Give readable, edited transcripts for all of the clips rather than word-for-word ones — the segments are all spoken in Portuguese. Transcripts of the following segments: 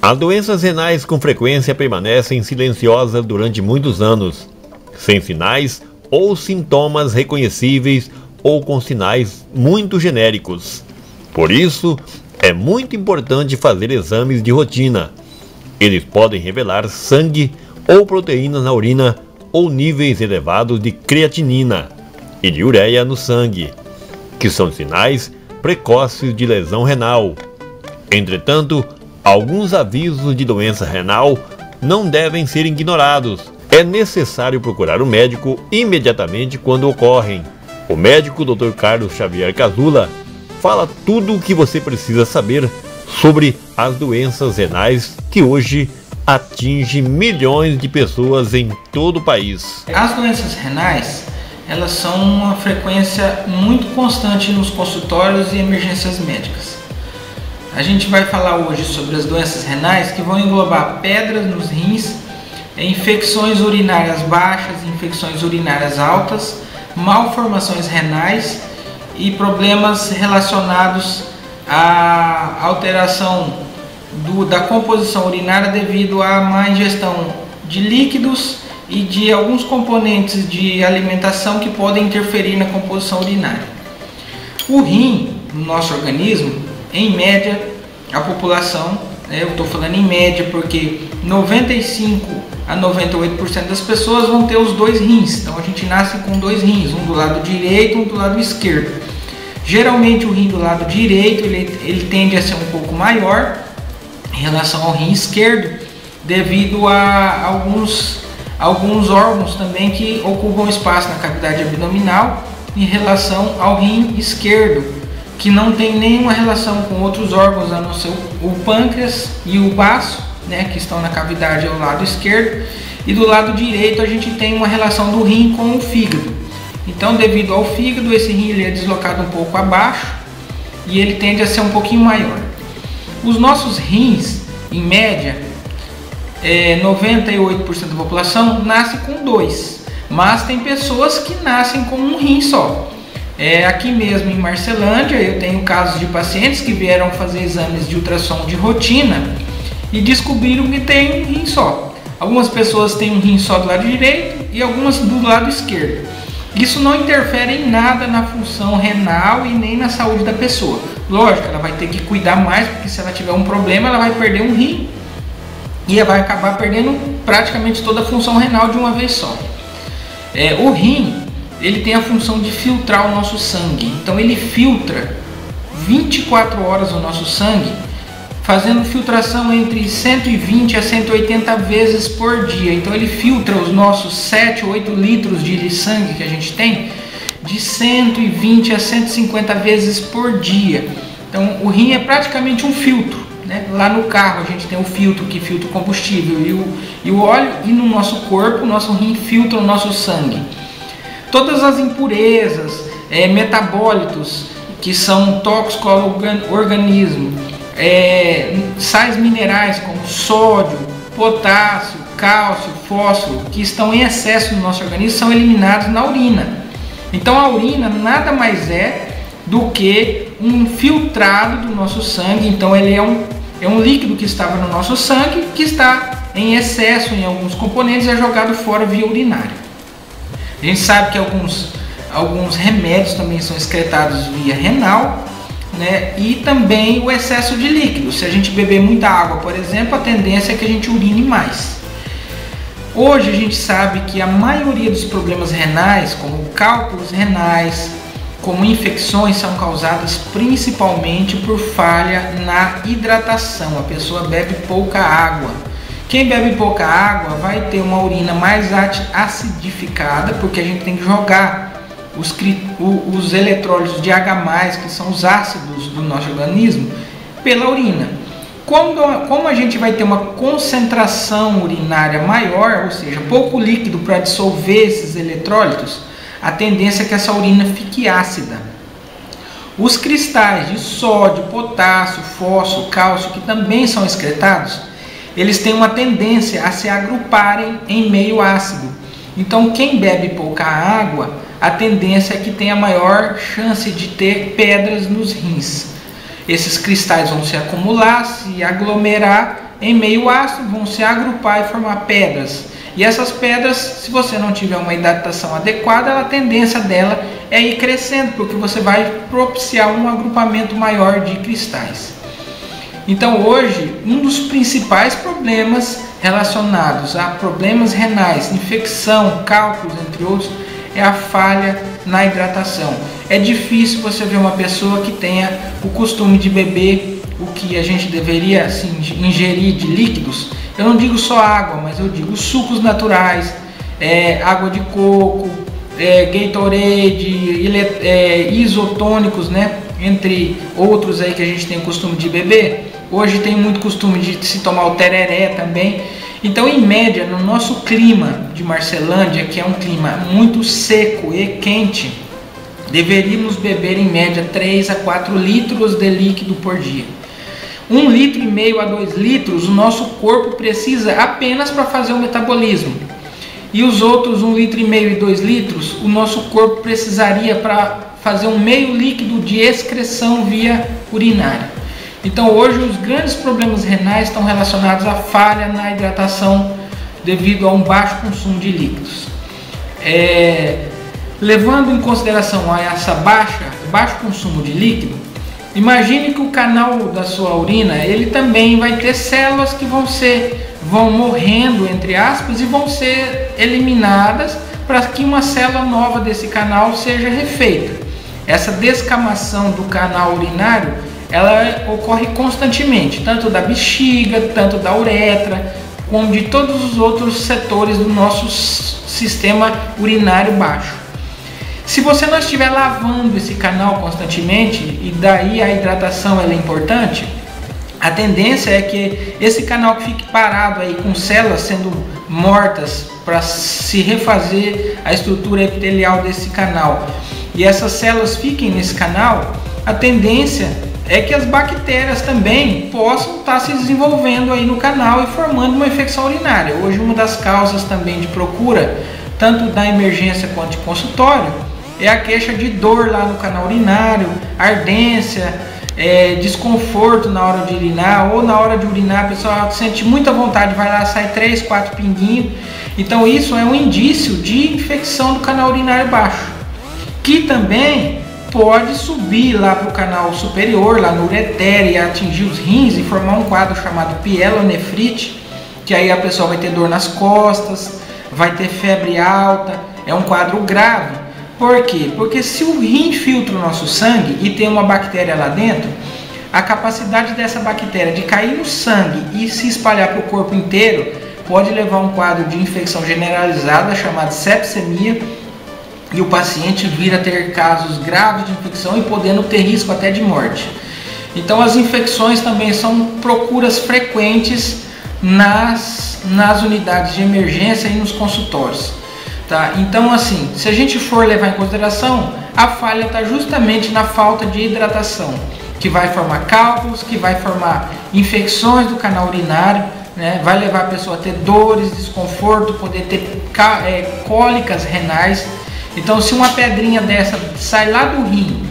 As doenças renais com frequência permanecem silenciosas durante muitos anos, sem sinais ou sintomas reconhecíveis ou com sinais muito genéricos. Por isso, é muito importante fazer exames de rotina. Eles podem revelar sangue ou proteínas na urina ou níveis elevados de creatinina e de ureia no sangue, que são sinais precoces de lesão renal. Entretanto, alguns avisos de doença renal não devem ser ignorados. É necessário procurar o médico imediatamente quando ocorrem. O médico Dr. Carlos Xavier Casula fala tudo o que você precisa saber sobre as doenças renais que hoje atingem milhões de pessoas em todo o país. As doenças renais, elas são uma frequência muito constante nos consultórios e emergências médicas. A gente vai falar hoje sobre as doenças renais que vão englobar pedras nos rins, infecções urinárias baixas, infecções urinárias altas, malformações renais e problemas relacionados à alteração da composição urinária devido à má ingestão de líquidos e de alguns componentes de alimentação que podem interferir na composição urinária. O rim, no nosso organismo, em média, a população, eu estou falando em média porque 95 a 98% das pessoas vão ter os dois rins. Então a gente nasce com dois rins, um do lado direito e um do lado esquerdo. Geralmente o rim do lado direito ele tende a ser um pouco maior em relação ao rim esquerdo, devido a alguns órgãos também que ocupam espaço na cavidade abdominal em relação ao rim esquerdo, que não tem nenhuma relação com outros órgãos a não ser o pâncreas e o baço, né, que estão na cavidade ao lado esquerdo, e do lado direito a gente tem uma relação do rim com o fígado. Então, devido ao fígado, esse rim ele é deslocado um pouco abaixo e ele tende a ser um pouquinho maior. Os nossos rins, em média, 98% da população nasce com dois, mas tem pessoas que nascem com um rim só. Aqui mesmo em Marcelândia eu tenho casos de pacientes que vieram fazer exames de ultrassom de rotina e descobriram que tem um rim só. Algumas pessoas têm um rim só do lado direito e algumas do lado esquerdo. Isso não interfere em nada na função renal e nem na saúde da pessoa. Lógico, ela vai ter que cuidar mais, porque se ela tiver um problema ela vai perder um rim e ela vai acabar perdendo praticamente toda a função renal de uma vez só. O rim ele tem a função de filtrar o nosso sangue, então ele filtra 24 horas o nosso sangue, fazendo filtração entre 120 a 180 vezes por dia. Então ele filtra os nossos 7 ou 8 litros de sangue que a gente tem de 120 a 150 vezes por dia. Então o rim é praticamente um filtro, né? Lá no carro a gente tem o filtro que filtra o combustível e o óleo, e no nosso corpo o nosso rim filtra o nosso sangue. Todas as impurezas, metabólitos que são tóxicos ao organismo, sais minerais como sódio, potássio, cálcio, fósforo, que estão em excesso no nosso organismo, são eliminados na urina. Então a urina nada mais é do que um filtrado do nosso sangue. Então ele é um líquido que estava no nosso sangue, que está em excesso em alguns componentes e é jogado fora via urinária. A gente sabe que alguns remédios também são excretados via renal, né? E também o excesso de líquido. Se a gente beber muita água, por exemplo, a tendência é que a gente urine mais. Hoje a gente sabe que a maioria dos problemas renais, como cálculos renais, como infecções, são causadas principalmente por falha na hidratação. A pessoa bebe pouca água. Quem bebe pouca água vai ter uma urina mais acidificada, porque a gente tem que jogar os eletrólitos de H+, que são os ácidos do nosso organismo, pela urina. Como a gente vai ter uma concentração urinária maior, ou seja, pouco líquido para dissolver esses eletrólitos, a tendência é que essa urina fique ácida. Os cristais de sódio, potássio, fósforo, cálcio, que também são excretados, eles têm uma tendência a se agruparem em meio ácido. Então quem bebe pouca água, a tendência é que tenha maior chance de ter pedras nos rins. Esses cristais vão se acumular, se aglomerar em meio ácido, vão se agrupar e formar pedras. E essas pedras, se você não tiver uma hidratação adequada, a tendência dela é ir crescendo, porque você vai propiciar um agrupamento maior de cristais. Então hoje, um dos principais problemas relacionados a problemas renais, infecção, cálculos, entre outros, é a falha na hidratação. É difícil você ver uma pessoa que tenha o costume de beber o que a gente deveria assim, ingerir de líquidos. Eu não digo só água, mas eu digo sucos naturais, água de coco, Gatorade, isotônicos, né? Entre outros aí que a gente tem o costume de beber. Hoje tem muito costume de se tomar o tereré também. Então, em média, no nosso clima de Marcelândia, que é um clima muito seco e quente, deveríamos beber em média 3 a 4 litros de líquido por dia. 1,5 litro a 2 litros o nosso corpo precisa apenas para fazer o metabolismo. E os outros 1,5 litro e 2 litros o nosso corpo precisaria para fazer um meio líquido de excreção via urinária. Então hoje os grandes problemas renais estão relacionados à falha na hidratação devido a um baixo consumo de líquidos. Levando em consideração essa baixo consumo de líquido, imagine que o canal da sua urina ele também vai ter células que vão morrendo, entre aspas, e vão ser eliminadas para que uma célula nova desse canal seja refeita. Essa descamação do canal urinário ela ocorre constantemente, tanto da bexiga, tanto da uretra, como de todos os outros setores do nosso sistema urinário baixo. Se você não estiver lavando esse canal constantemente, e daí a hidratação ela é importante, a tendência é que esse canal que fique parado aí com células sendo mortas para se refazer a estrutura epitelial desse canal, e essas células fiquem nesse canal, a tendência é que as bactérias também possam estar se desenvolvendo aí no canal e formando uma infecção urinária. Hoje uma das causas também de procura, tanto da emergência quanto de consultório, é a queixa de dor lá no canal urinário, ardência, desconforto na hora de urinar, ou na hora de urinar a pessoa sente muita vontade, vai lá, sai 3, 4 pinguinhos. Então isso é um indício de infecção do canal urinário baixo, que também pode subir lá para o canal superior, lá no ureter, e atingir os rins e formar um quadro chamado pielonefrite, que aí a pessoa vai ter dor nas costas, vai ter febre alta, é um quadro grave. Por quê? Porque se o rim filtra o nosso sangue e tem uma bactéria lá dentro, a capacidade dessa bactéria de cair no sangue e se espalhar para o corpo inteiro pode levar a um quadro de infecção generalizada chamado sepsemia, e o paciente vir a ter casos graves de infecção e podendo ter risco até de morte. Então as infecções também são procuras frequentes nas unidades de emergência e nos consultórios. Tá? Então assim, se a gente for levar em consideração, a falha está justamente na falta de hidratação, que vai formar cálculos, que vai formar infecções do canal urinário, né? Vai levar a pessoa a ter dores, desconforto, poder ter cólicas renais. Então se uma pedrinha dessa sai lá do rim,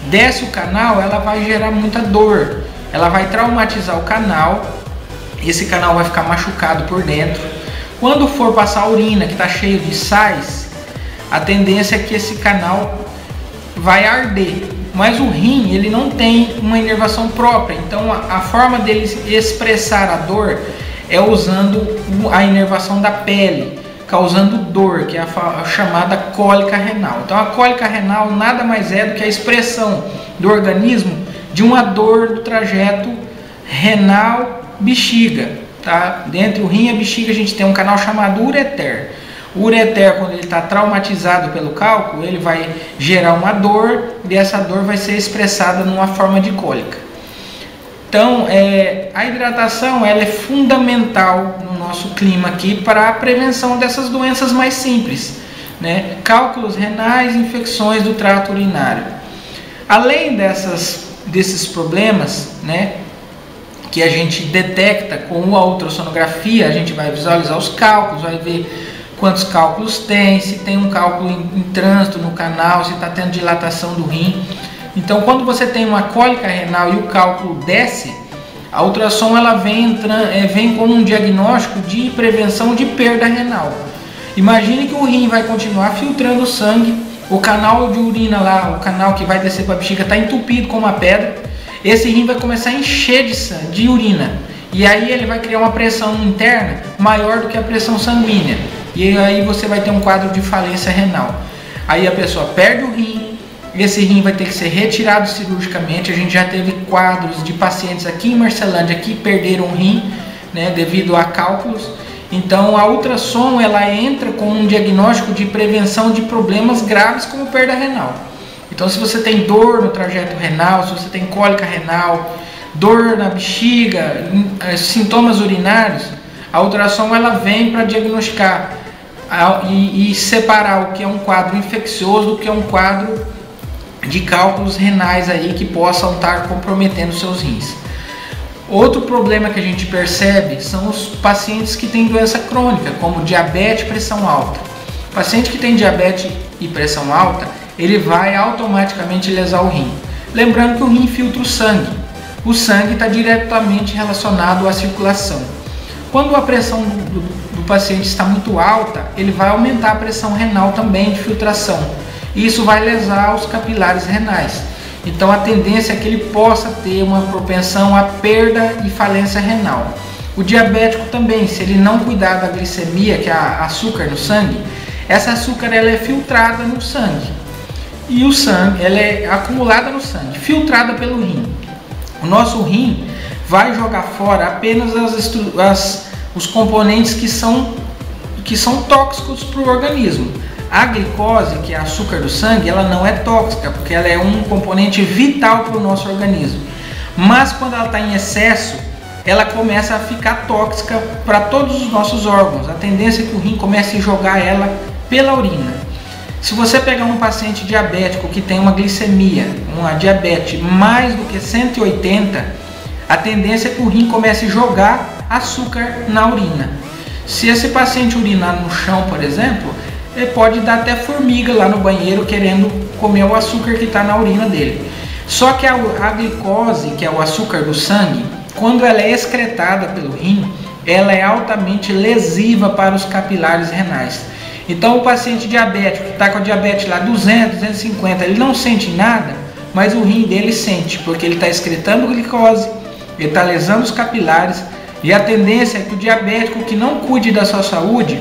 desce o canal, ela vai gerar muita dor, ela vai traumatizar o canal, esse canal vai ficar machucado por dentro. Quando for passar a urina que está cheio de sais, a tendência é que esse canal vai arder, mas o rim ele não tem uma inervação própria, então a forma dele expressar a dor é usando a inervação da pele, causando dor, que é a chamada cólica renal. Então a cólica renal nada mais é do que a expressão do organismo de uma dor do trajeto renal-bexiga. Tá? Dentro do rim e a bexiga a gente tem um canal chamado ureter. O ureter, quando ele está traumatizado pelo cálculo, ele vai gerar uma dor e essa dor vai ser expressada numa forma de cólica. Então, a hidratação ela é fundamental no nosso clima aqui para a prevenção dessas doenças mais simples, né? Cálculos renais, infecções do trato urinário. Além desses problemas, né, que a gente detecta com a ultrassonografia, a gente vai visualizar os cálculos, vai ver quantos cálculos tem, se tem um cálculo em trânsito no canal, se está tendo dilatação do rim. Então, quando você tem uma cólica renal e o cálculo desce, A ultrassom ela vem como um diagnóstico de prevenção de perda renal. Imagine que o rim vai continuar filtrando sangue, o canal de urina lá, o canal que vai descer para a bexiga está entupido com uma pedra, esse rim vai começar a encher de urina, e aí ele vai criar uma pressão interna maior do que a pressão sanguínea, e aí você vai ter um quadro de falência renal. Aí a pessoa perde o rim, esse rim vai ter que ser retirado cirurgicamente. A gente já teve quadros de pacientes aqui em Marcelândia que perderam o rim, né, devido a cálculos. Então a ultrassom ela entra com um diagnóstico de prevenção de problemas graves como perda renal. Então se você tem dor no trajeto renal, se você tem cólica renal, dor na bexiga, sintomas urinários, a ultrassom ela vem para diagnosticar e separar o que é um quadro infeccioso do que é um quadro de cálculos renais aí que possam estar comprometendo seus rins. Outro problema que a gente percebe são os pacientes que têm doença crônica, como diabetes e pressão alta. O paciente que tem diabetes e pressão alta, ele vai automaticamente lesar o rim. Lembrando que o rim filtra o sangue. O sangue está diretamente relacionado à circulação. Quando a pressão do paciente está muito alta, ele vai aumentar a pressão renal também de filtração. E isso vai lesar os capilares renais. Então a tendência é que ele possa ter uma propensão à perda e falência renal. O diabético também, se ele não cuidar da glicemia, que é açúcar no sangue, essa açúcar ela é filtrada no sangue. E o sangue, ela é acumulada no sangue, filtrada pelo rim. O nosso rim vai jogar fora apenas os componentes que são tóxicos para o organismo. A glicose, que é açúcar do sangue, ela não é tóxica, porque ela é um componente vital para o nosso organismo. Mas quando ela está em excesso, ela começa a ficar tóxica para todos os nossos órgãos. A tendência é que o rim comece a jogar ela pela urina. Se você pegar um paciente diabético que tem uma glicemia, uma diabetes mais do que 180, a tendência é que o rim comece a jogar açúcar na urina. Se esse paciente urinar no chão, por exemplo, ele pode dar até formiga lá no banheiro querendo comer o açúcar que está na urina dele. Só que a glicose, que é o açúcar do sangue, quando ela é excretada pelo rim, ela é altamente lesiva para os capilares renais. Então o paciente diabético que está com a diabetes lá 200, 250, ele não sente nada, mas o rim dele sente, porque ele está excretando glicose, ele está lesando os capilares, e a tendência é que o diabético que não cuide da sua saúde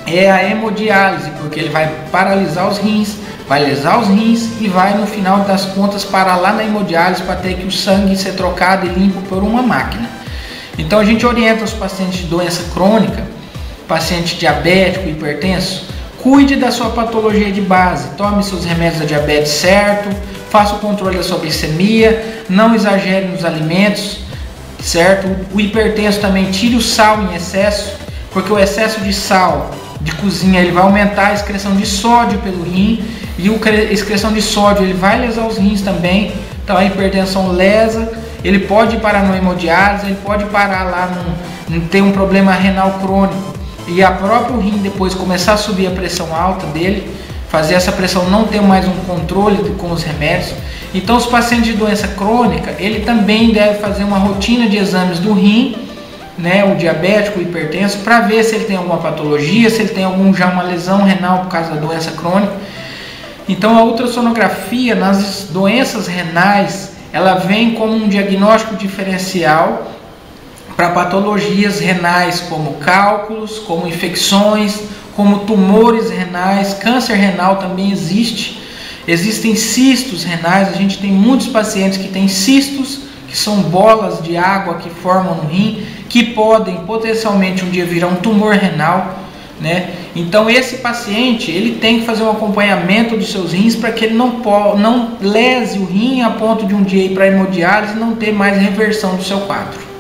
é a hemodiálise, porque ele vai paralisar os rins, vai lesar os rins e vai no final das contas parar lá na hemodiálise para ter que o sangue ser trocado e limpo por uma máquina. Então a gente orienta os pacientes de doença crônica, paciente diabético, hipertenso, cuide da sua patologia de base, tome seus remédios da diabetes certo, faça o controle da sua glicemia, não exagere nos alimentos, certo? O hipertenso também tire o sal em excesso, porque o excesso de sal de cozinha ele vai aumentar a excreção de sódio pelo rim, e a excreção de sódio ele vai lesar os rins também. Então a hipertensão lesa, ele pode parar no hemodiálise, ele pode parar lá ter um problema renal crônico, e a próprio rim depois começar a subir a pressão alta dele, fazer essa pressão não ter mais um controle com os remédios. Então os pacientes de doença crônica, ele também deve fazer uma rotina de exames do rim, né, o diabético, o hipertenso, para ver se ele tem alguma patologia, se ele tem já uma lesão renal por causa da doença crônica. Então a ultrassonografia nas doenças renais, ela vem como um diagnóstico diferencial para patologias renais como cálculos, como infecções, como tumores renais, câncer renal também existe. Existem cistos renais, a gente tem muitos pacientes que têm cistos, que são bolas de água que formam no rim, que podem potencialmente um dia virar um tumor renal, né? Então esse paciente ele tem que fazer um acompanhamento dos seus rins para que ele não lese o rim a ponto de um dia ir para a hemodiálise e não ter mais reversão do seu quadro.